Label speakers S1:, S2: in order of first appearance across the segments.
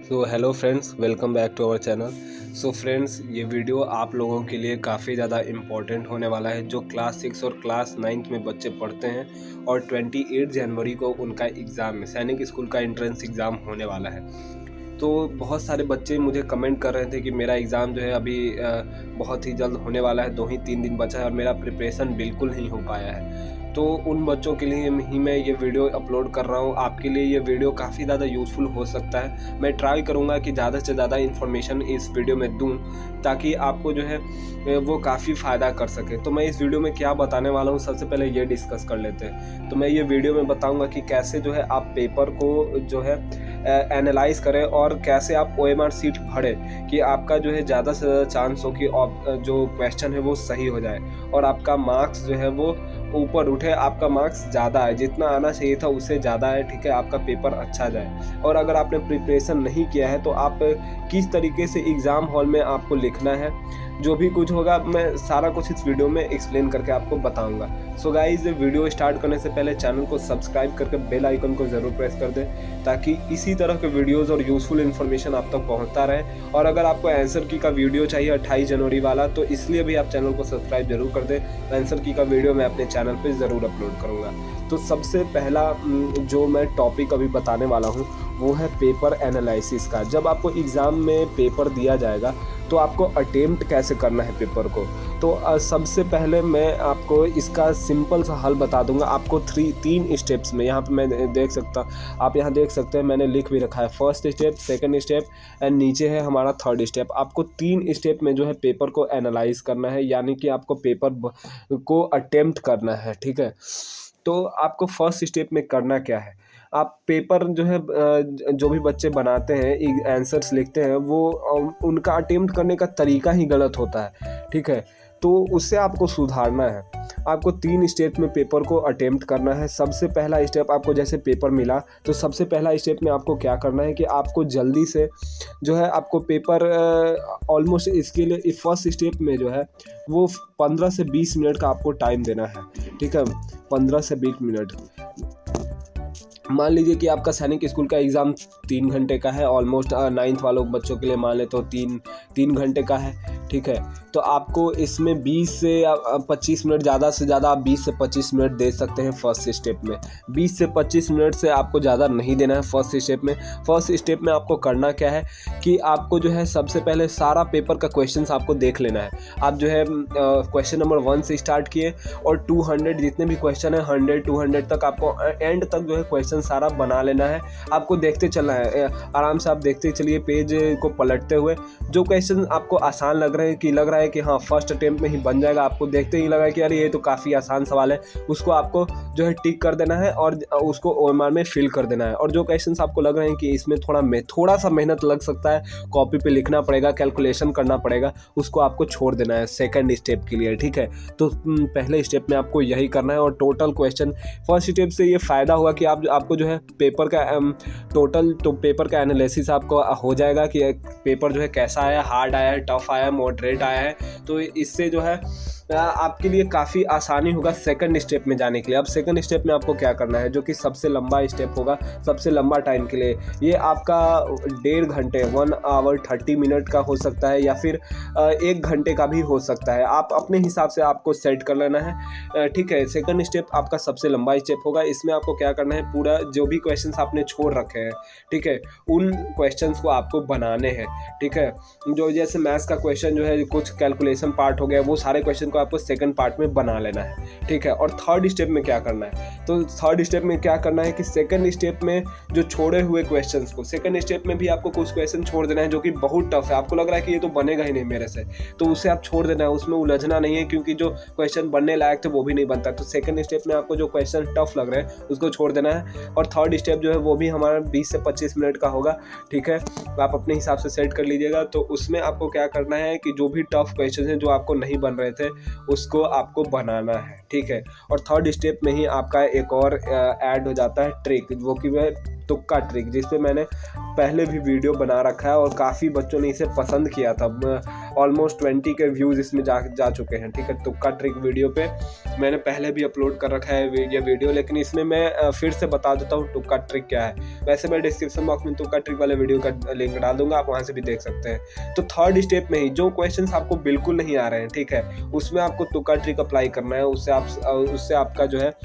S1: So hello friends, welcome back to our channel. So friends, ये video आप लोगों के लिए काफ़ी ज़्यादा इम्पॉर्टेंट होने वाला है। जो क्लास 6 और क्लास 9 में बच्चे पढ़ते हैं और 28 जनवरी को उनका एग्ज़ाम है, सैनिक स्कूल का एंट्रेंस एग्ज़ाम होने वाला है। तो बहुत सारे बच्चे मुझे कमेंट कर रहे थे कि मेरा एग्ज़ाम जो है अभी बहुत ही जल्द होने वाला है, 2-3 दिन बचा है और मेरा प्रिपरेशन बिल्कुल नहीं हो पाया है। तो उन बच्चों के लिए ही मैं ये वीडियो अपलोड कर रहा हूँ। आपके लिए ये वीडियो काफ़ी ज़्यादा यूज़फुल हो सकता है। मैं ट्राई करूँगा कि ज़्यादा से ज़्यादा इन्फॉर्मेशन इस वीडियो में दूँ ताकि आपको जो है वो काफ़ी फ़ायदा कर सके। तो मैं इस वीडियो में क्या बताने वाला हूँ, सबसे पहले ये डिस्कस कर लेते हैं। तो मैं ये वीडियो में बताऊँगा कि कैसे जो है आप पेपर को जो है एनालाइज़ करें और कैसे आप OMR शीट भरें कि आपका जो है ज़्यादा से ज़्यादा चांस हो कि जो क्वेश्चन है वो सही हो जाए और आपका मार्क्स जो है वो ऊपर उठे, आपका मार्क्स ज़्यादा है, जितना आना चाहिए था उससे ज़्यादा है, ठीक है, आपका पेपर अच्छा जाए। और अगर आपने प्रिपरेशन नहीं किया है तो आप किस तरीके से एग्ज़ाम हॉल में आपको लिखना है, जो भी कुछ होगा मैं सारा कुछ इस वीडियो में एक्सप्लेन करके आपको बताऊंगा। सो गाइस, वीडियो स्टार्ट करने से पहले चैनल को सब्सक्राइब करके बेल आइकन को ज़रूर प्रेस कर दें ताकि इसी तरह के वीडियोस और यूज़फुल इन्फॉर्मेशन आप तक पहुंचता रहे। और अगर आपको आंसर की का वीडियो चाहिए 28 जनवरी वाला, तो इसलिए भी आप चैनल को सब्सक्राइब जरूर कर दें। आंसर की का वीडियो मैं अपने चैनल पर ज़रूर अपलोड करूँगा। तो सबसे पहला जो मैं टॉपिक अभी बताने वाला हूँ वो है पेपर एनालिसिस का। जब आपको एग्ज़ाम में पेपर दिया जाएगा तो आपको अटेम्प्ट कैसे करना है पेपर को। तो सबसे पहले मैं आपको इसका सिंपल सा हल बता दूंगा। आपको 3 स्टेप्स में, यहाँ पे मैं आप यहाँ देख सकते हैं, मैंने लिख भी रखा है first step, second step and नीचे है हमारा थर्ड स्टेप। आपको 3 स्टेप में जो है पेपर को एनालाइज करना है, यानी कि आपको पेपर को अटेम्प्ट करना है, ठीक है। तो आपको फर्स्ट स्टेप में करना क्या है, आप पेपर जो है जो भी बच्चे बनाते हैं, आंसर्स लिखते हैं, वो उनका अटेम्प्ट करने का तरीका ही गलत होता है, ठीक है। तो उससे आपको सुधारना है। आपको 3 स्टेप में पेपर को अटेम्प्ट करना है। सबसे पहला स्टेप, आपको जैसे पेपर मिला तो सबसे पहला स्टेप में आपको क्या करना है कि आपको जल्दी से जो है आपको पेपर ऑलमोस्ट इसके लिए फर्स्ट स्टेप में जो है वो 15 से 20 मिनट का आपको टाइम देना है, ठीक है, 15 से 20 मिनट। मान लीजिए कि आपका सैनिक स्कूल का एग्ज़ाम 3 घंटे का है, ऑलमोस्ट 9th वालों बच्चों के लिए मान ले तो 3 घंटे का है, ठीक है। तो आपको इसमें 20 से 25 मिनट, ज़्यादा से ज़्यादा आप 20 से 25 मिनट दे सकते हैं फर्स्ट स्टेप में। 20 से 25 मिनट से आपको ज़्यादा नहीं देना है फर्स्ट स्टेप में। फर्स्ट स्टेप में आपको करना क्या है कि आपको जो है सबसे पहले सारा पेपर का क्वेश्चंस आपको देख लेना है। आप जो है क्वेश्चन नंबर 1 से स्टार्ट किए और 200 जितने भी क्वेश्चन है 100-200 तक आपको एंड तक जो है क्वेश्चन सारा बना लेना है। आपको देखते चलना है, आराम से आप देखते चलिए पेज को पलटते हुए। जो क्वेश्चन आपको आसान लग रहा है कि हाँ फर्स्ट अटेम्प्ट में ही बन जाएगा, आपको देखते ही लगा कि यार ये तो काफ़ी आसान सवाल है, उसको आपको जो है टिक कर देना है और उसको OMR में फिल कर देना है। और जो क्वेश्चंस आपको लग रहे हैं कि इसमें थोड़ा सा मेहनत लग सकता है, कॉपी पे लिखना पड़ेगा, कैलकुलेशन करना पड़ेगा, उसको आपको छोड़ देना है सेकंड स्टेप के लिए, ठीक है। तो पहले स्टेप में आपको यही करना है और टोटल क्वेश्चन फर्स्ट स्टेप से ये फ़ायदा हुआ कि आपको जो है पेपर का पेपर का एनालिसिस आपको हो जाएगा कि पेपर जो है कैसा आया, हार्ड आया है, टफ आया है, मॉडरेट आया है। तो इससे जो है आपके लिए काफ़ी आसानी होगा सेकंड स्टेप में जाने के लिए। अब सेकंड स्टेप में आपको क्या करना है, जो कि सबसे लंबा स्टेप होगा, सबसे लंबा टाइम के लिए, ये आपका 1.5 घंटे 1 आवर 30 मिनट का हो सकता है या फिर 1 घंटे का भी हो सकता है। आप अपने हिसाब से आपको सेट कर लेना है, ठीक है। सेकंड स्टेप आपका सबसे लंबा स्टेप होगा। इसमें आपको क्या करना है, पूरा जो भी क्वेश्चन आपने छोड़ रखे हैं, ठीक है, उन क्वेश्चन को आपको बनाने हैं, ठीक है। जो जैसे मैथ्स का क्वेश्चन जो है कुछ कैलकुलेशन पार्ट हो गया, वो सारे क्वेश्चन आपको सेकंड पार्ट में बना लेना है, ठीक है। और थर्ड स्टेप में क्या करना है, तो थर्ड स्टेप में क्या करना है कि सेकंड स्टेप में जो छोड़े हुए क्वेश्चंस को, सेकंड स्टेप में भी आपको कुछ क्वेश्चन छोड़ देना है जो कि बहुत टफ है, आपको लग रहा है कि ये तो बनेगा ही नहीं मेरे से, तो उसे आप छोड़ देना है, उसमें उलझना नहीं है, क्योंकि जो क्वेश्चन बनने लायक थे वो भी नहीं बनता। तो सेकंड स्टेप में आपको जो क्वेश्चन टफ लग रहे हैं उसको छोड़ देना है। और थर्ड स्टेप जो है वो भी हमारा 20 से 25 मिनट का होगा, ठीक है। आप अपने हिसाब से सेट कर लीजिएगा। तो उसमें आपको क्या करना है कि जो भी टफ क्वेश्चन हैं जो आपको नहीं बन रहे थे उसको आपको बनाना है, ठीक है। और थर्ड स्टेप में ही आपका एक और ऐड हो जाता है ट्रिक, वो कि वह तुक्का ट्रिक, जिस पे मैंने पहले भी वीडियो बना रखा है और काफ़ी बच्चों ने इसे पसंद किया था। ऑलमोस्ट 20 के व्यूज़ इसमें जा चुके हैं, ठीक है। तुक्का ट्रिक वीडियो पे मैंने पहले भी अपलोड कर रखा है ये वीडियो, लेकिन इसमें मैं फिर से बता देता हूँ तुक्का ट्रिक क्या है। वैसे मैं डिस्क्रिप्शन बॉक्स में तुक्का ट्रिक वाले वीडियो का लिंक डाल दूंगा, आप वहाँ से भी देख सकते हैं। तो थर्ड स्टेप में ही जो क्वेश्चंस आपको बिल्कुल नहीं आ रहे हैं, ठीक है, उसमें आपको तुक्का ट्रिक अप्लाई करना है। उससे आपका जो है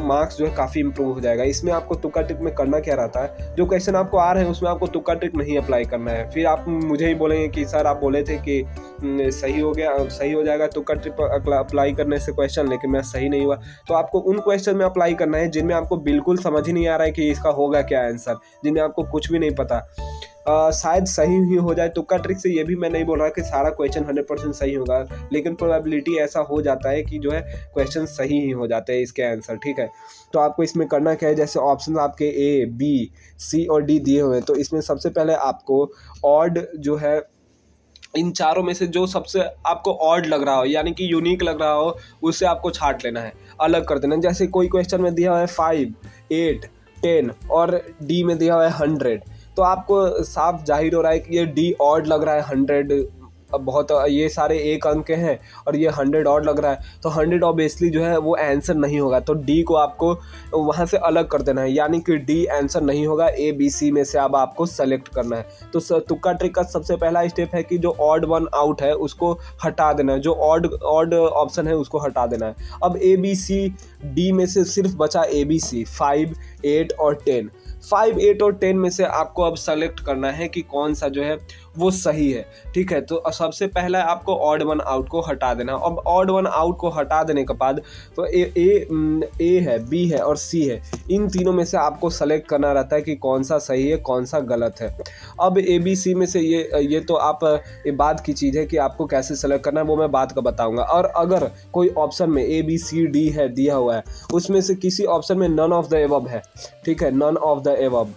S1: मार्क्स जो है काफ़ी इंप्रूव हो जाएगा। इसमें आपको तुक्का ट्रिक में करना क्या रहता है, जो क्वेश्चन आपको आ रहे हैं उसमें आपको तुक्का ट्रिक नहीं अप्लाई करना है। फिर आप मुझे ही बोलेंगे कि सर आप बोले थे कि सही हो गया, सही हो जाएगा तुक्का ट्रिक अप्लाई करने से क्वेश्चन, लेकिन मैं सही नहीं हुआ। तो आपको उन क्वेश्चन में अप्लाई करना है जिनमें आपको बिल्कुल समझ ही नहीं आ रहा है कि इसका होगा क्या आंसर, जिनमें आपको कुछ भी नहीं पता। शायद सही ही हो जाए। तुक्का ट्रिक से ये भी मैं नहीं बोल रहा कि सारा क्वेश्चन 100% सही होगा, लेकिन प्रोबेबिलिटी ऐसा हो जाता है कि जो है क्वेश्चन सही ही हो जाते हैं इसके आंसर, ठीक है। तो आपको इसमें करना क्या है, जैसे ऑप्शन आपके ए, बी, सी और डी दिए हुए हैं, तो इसमें सबसे पहले आपको ऑड जो है इन चारों में से जो सबसे आपको ऑड लग रहा हो, यानी कि यूनिक लग रहा हो, उससे आपको छांट लेना है, अलग कर देना है। जैसे कोई क्वेश्चन में दिया हुआ है 5, 8, 10 और डी में दिया हुआ है 100, तो आपको साफ जाहिर हो रहा है कि ये डी ऑड लग रहा है 100, अब बहुत ये सारे एक अंक के हैं और ये 100 ऑड लग रहा है, तो 100 ऑब्वियसली जो है वो आंसर नहीं होगा। तो डी को आपको वहाँ से अलग कर देना है, यानी कि डी आंसर नहीं होगा। ए, बी, सी में से अब आपको सेलेक्ट करना है। तो तुक्का ट्रिक का सबसे पहला स्टेप है कि जो ऑड वन आउट है उसको हटा देना है, जो ऑड ऑप्शन है उसको हटा देना है। अब ए, बी, सी, डी में से सिर्फ बचा ए, बी, सी, 5, 8 और 10। 5, 8 और 10 में से आपको अब सेलेक्ट करना है कि कौन सा जो है वो सही है, ठीक है। तो सबसे पहला आपको ऑड वन आउट को हटा देना। अब ऑड वन आउट को हटा देने के बाद तो ए है, बी है और सी है, इन तीनों में से आपको सेलेक्ट करना रहता है कि कौन सा सही है कौन सा गलत है। अब ए, बी, सी में से ये तो आप ये बात की चीज़ है कि आपको कैसे सेलेक्ट करना है, वो मैं बात का बताऊंगा। और अगर कोई ऑप्शन में ए, बी, सी, डी है दिया हुआ है, उसमें से किसी ऑप्शन में नन ऑफ द एबव है, ठीक है, नन ऑफ द एबव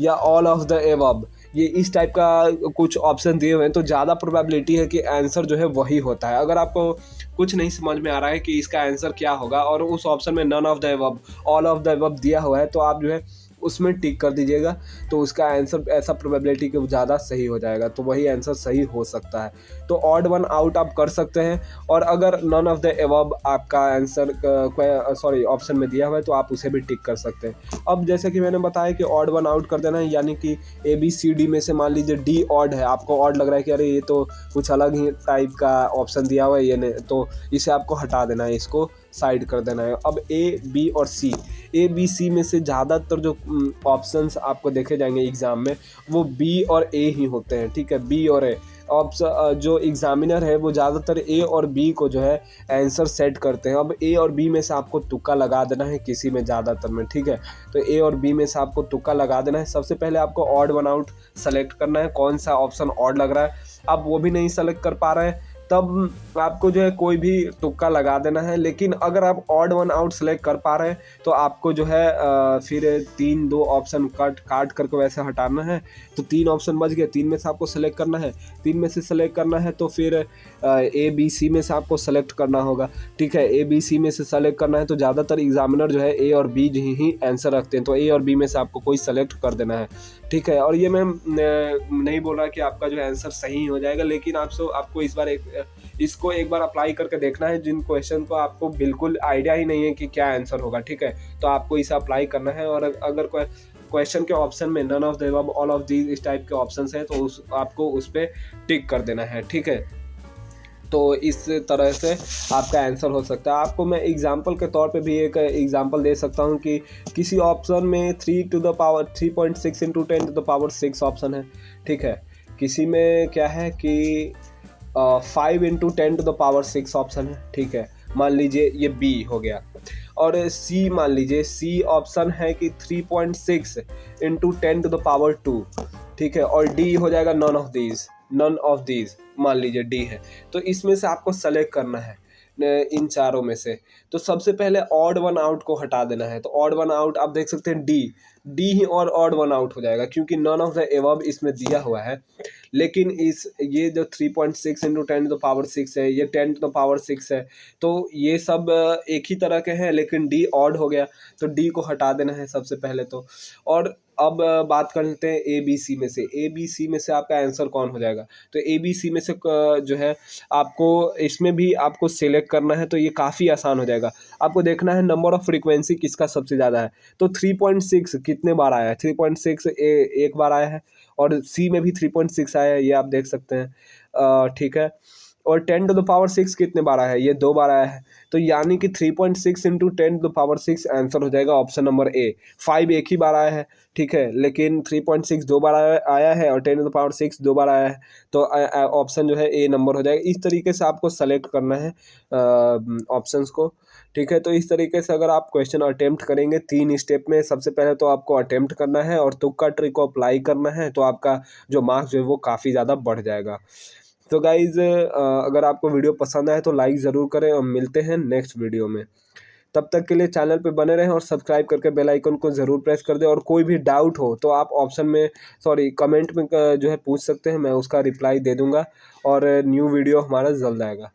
S1: या ऑल ऑफ द एबव, ये इस टाइप का कुछ ऑप्शन दिए हुए हैं, तो ज़्यादा प्रोबेबिलिटी है कि आंसर जो है वही होता है। अगर आपको कुछ नहीं समझ में आ रहा है कि इसका आंसर क्या होगा और उस ऑप्शन में none of the above, all of the above दिया हुआ है, तो आप जो है उसमें टिक कर दीजिएगा, तो उसका आंसर ऐसा प्रोबेबिलिटी कि ज़्यादा सही हो जाएगा, तो वही आंसर सही हो सकता है। तो ऑड वन आउट आप कर सकते हैं, और अगर नन ऑफ द एबव आपका आंसर ऑप्शन में दिया हुआ है तो आप उसे भी टिक कर सकते हैं। अब जैसे कि मैंने बताया कि ऑड वन आउट कर देना है, यानी कि ए, बी, सी, डी में से मान लीजिए डी ऑड है, आपको ऑड लग रहा है कि अरे ये तो कुछ अलग ही टाइप का ऑप्शन दिया हुआ है, ये नहीं, तो इसे आपको हटा देना है, इसको साइड कर देना है। अब ए, बी और सी, ए, बी, सी में से ज़्यादातर जो ऑप्शंस आपको देखे जाएंगे एग्ज़ाम में वो बी और ए ही होते हैं, ठीक है, बी और ए। जो एग्जामिनर है वो ज़्यादातर ए और बी को जो है आंसर सेट करते हैं। अब ए और बी में से आपको तुक्का लगा देना है किसी में, ज़्यादातर में, ठीक है। तो ए और बी में से आपको तुक्का लगा देना है। सबसे पहले आपको ऑड वन आउट सेलेक्ट करना है, कौन सा ऑप्शन ऑड लग रहा है। आप वो भी नहीं सेलेक्ट कर पा रहे हैं तब आपको जो है कोई भी तुक्का लगा देना है। लेकिन अगर आप ऑड वन आउट सेलेक्ट कर पा रहे हैं तो आपको जो है फिर 2 ऑप्शन काट करके वैसे हटाना है। तो 3 ऑप्शन बच गए, 3 में से आपको सेलेक्ट करना है। 3 में से सेलेक्ट करना है तो फिर ए, बी, सी में से आपको सेलेक्ट करना होगा, ठीक है। ए, बी, सी में से सेलेक्ट करना है तो ज़्यादातर एग्जामिनर जो है ए और बी ही आंसर रखते हैं, तो ए और बी में से आपको कोई सेलेक्ट कर देना है, ठीक है। और ये मैं नहीं बोल रहा कि आपका जो आंसर सही हो जाएगा, लेकिन आपको इसको एक बार अप्लाई करके देखना है। जिन क्वेश्चन को आपको बिल्कुल आइडिया ही नहीं है कि क्या आंसर होगा, ठीक है, तो आपको इसे अप्लाई करना है। और अगर क्वेश्चन के ऑप्शन में none of the above, all of these, इस टाइप के ऑप्शंस हैं तो आपको उस पर टिक कर देना है, ठीक है। तो इस तरह से आपका आंसर हो सकता है। आपको मैं एग्जांपल के तौर पे भी एक एग्जांपल दे सकता हूँ कि किसी ऑप्शन में 3 to the power 3.6 × 10 to the power 6 option है, ठीक है। किसी में क्या है कि 5 × 10 to the power 6 ऑप्शन है, ठीक है। मान लीजिए ये बी हो गया। और सी, मान लीजिए सी ऑप्शन है कि 3.6 × 10 to the power 2, ठीक है। और डी हो जाएगा नन ऑफ दीज, मान लीजिए डी है। तो इसमें से आपको सेलेक्ट करना है इन चारों में से। तो सबसे पहले ऑड वन आउट को हटा देना है। तो ऑड वन आउट आप देख सकते हैं डी ही और ऑड वन आउट हो जाएगा, क्योंकि नन ऑफ द एबव इसमें दिया हुआ है। लेकिन ये जो 3.6 × 10 to the power 6 है, ये 10 to the power 6 है, तो ये सब एक ही तरह के हैं, लेकिन डी ऑड हो गया, तो डी को हटा देना है सबसे पहले तो। और अब बात कर लेते हैं ए बी सी में से। ए बी सी में से आपका आंसर कौन हो जाएगा? तो ए बी सी में से जो है आपको इसमें भी आपको सेलेक्ट करना है, तो ये काफ़ी आसान हो जाएगा। आपको देखना है नंबर ऑफ फ्रीक्वेंसी किसका सबसे ज़्यादा है। तो 3.6 कितने बार आया है? 3.6 एक बार आया है, और सी में भी 3.6 आया है, ये आप देख सकते हैं। ठीक है, और 10⁻6 कितने बार आया है? ये 2 बार आया है। तो यानी कि 3.6 इंटू 10⁻6 आंसर हो जाएगा ऑप्शन नंबर ए। 5 एक ही बार आया है, ठीक है, लेकिन 3.6 2 बार आया है और 10⁻6 2 बार आया है, तो ऑप्शन जो है ए नंबर हो जाएगा। इस तरीके से आपको सेलेक्ट करना है ऑप्शंस को, ठीक है। तो इस तरीके से अगर आप क्वेश्चन अटेम्प्ट करेंगे 3 स्टेप में, सबसे पहले तो आपको अटेम्प्ट करना है और तुक्का ट्रिक को अप्लाई करना है, तो आपका जो मार्क्स जो है वो काफ़ी ज़्यादा बढ़ जाएगा। तो गाइज़ अगर आपको वीडियो पसंद आए तो लाइक ज़रूर करें, और मिलते हैं नेक्स्ट वीडियो में। तब तक के लिए चैनल पे बने रहें और सब्सक्राइब करके बेल आइकन को ज़रूर प्रेस कर दें। और कोई भी डाउट हो तो आप ऑप्शन में कमेंट में जो है पूछ सकते हैं, मैं उसका रिप्लाई दे दूँगा, और न्यू वीडियो हमारा जल्द आएगा।